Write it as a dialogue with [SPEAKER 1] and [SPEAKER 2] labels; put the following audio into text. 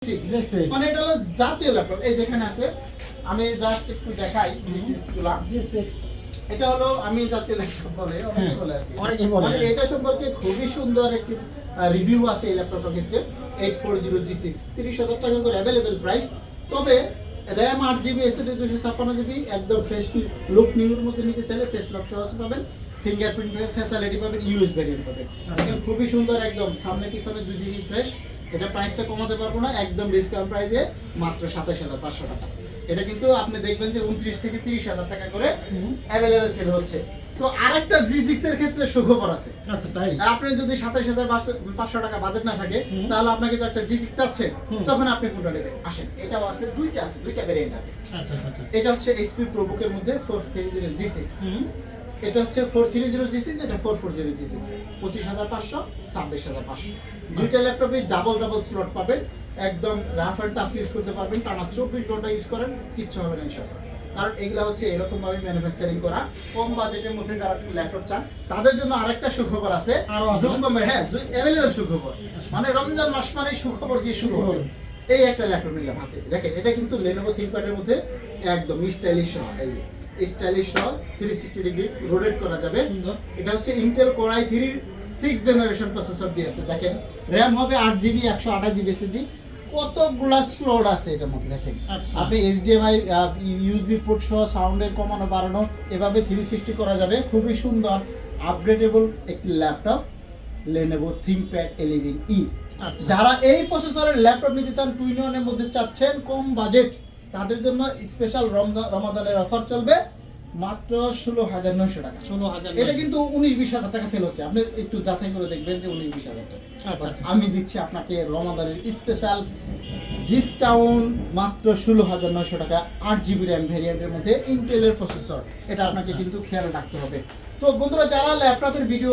[SPEAKER 1] মানে এটা হলো জাতীয় ল্যাপটপ। এই যেখানে আছে, আমি জাস্ট একটু দেখাই গুলা। এটা হলো আমি জাতীয় ল্যাপটপ বলে অনেকে বলে আর কি। মানে এটা সম্পর্কে খুবই সুন্দর একটি রিভিউ আছে এই ল্যাপটপটার ক্ষেত্রে। 840G6 30,000 টাকা করে অ্যাভেলেবেল প্রাইস। তবে র্যাম 8GB, এসএসডি 256GB, একদম ফ্রেশ লুক নিউর মধ্যে নিতে চাইলে ফেস লক সহ পাবেন, ফিঙ্গারপ্রিন্ট ফ্যাসিলিটি পাবেন, ইউএস ভ্যারিয়েন্ট পাবেন। খুবই সুন্দর, একদম সামনে পিছনে দুই দিকই ফ্রেশ। এটা প্রাইসটা কমাতে পারবো না, একদম ডিসকাউন্ট প্রাইসে মাত্র 27,500 টাকা। এটা কিন্তু আপনি দেখবেন যে 29 থেকে 30,000 টাকা করে অ্যাভেলেবেল সেল হচ্ছে। তো আরেকটা G6 এর ক্ষেত্রে সুখবর আছে।
[SPEAKER 2] আচ্ছা তাই?
[SPEAKER 1] আপনি যদি 27,500 টাকা বাজেট না থাকে, তাহলে আপনাকে তো একটা G6 চাচ্ছেন, তখন আপনি কোনটা নেবেন? আসেন, এটাও আছে, দুইটা ভেরিয়েন্ট আছে।
[SPEAKER 2] আচ্ছা আচ্ছা।
[SPEAKER 1] এটা হচ্ছে HP ProBook এর মধ্যে 430G6, এটা হচ্ছে 430G6, এটা 440G6, 25,500, 26,500। দুইটা ল্যাপটপে ডাবল স্লট পাবেন, একদম রাফ এন্ড টাফ ইউজ করতে পারবেন, টানা 24 ঘন্টা ইউজ করেন, কিচ্ছু হবে না ইনশাআল্লাহ। কারণ এগুলা হচ্ছে এরকম ভাবে ম্যানুফ্যাকচারিং করা। কম বাজেটের মধ্যে যারা ল্যাপটপ চান তাদের জন্য আরেকটা সুখবর আছে। হ্যাঁ, অ্যাভেলেবেল সুখবর। মানে রমজান মাস মানে সুখবর দিয়ে শুরু হবে। এই একটা ল্যাপটপ নিলাম হাতে, দেখেন এটা কিন্তু Lenovo ThinkPad এর মধ্যে একদম স্টাইলিশ সহ, এই স্টাইলিশ সহ 360 ডিগ্রি রোটেট করা যাবে। এটা হচ্ছে Intel Core i3 6th generation processor দিয়েছে। দেখেন র‍্যাম হবে 8GB, 128GB এসএসডি, কতগুলা স্লট আছে এটার মধ্যে। দেখেন আপনি HDMI USB পোর্ট সহ সাউন্ডের কমানো বাড়ানো এভাবে 360 করা যাবে। খুবই সুন্দর আপগ্রেডেবল একটি ল্যাপটপ Lenovo ThinkPad 11E। যারা এই প্রসেসরের ল্যাপটপ নিতে চান, 2-in-1 এর মধ্যে চাচ্ছেন, কম বাজেট, তাদের জন্য স্পেশাল রমাদানের অফার চলবে মাত্র 16,900 টাকা।
[SPEAKER 2] 16,000।
[SPEAKER 1] এটা কিন্তু 19-20,000 টাকা সেল হচ্ছে, আপনি একটু যাচাই করে দেখবেন যে 19-20,000 টাকা।
[SPEAKER 2] আচ্ছা।
[SPEAKER 1] আমি দিচ্ছি আপনাকে রমাদানের স্পেশাল ডিসকাউন্ট মাত্র 16,900 টাকা, 8GB র্যাম ভেরিয়েন্টের মধ্যে ইন্টেলের প্রসেসর। এটা আপনাকে কিন্তু খেয়াল রাখতে হবে। তো বন্ধুরা, যারা ল্যাপটপের ভিডিও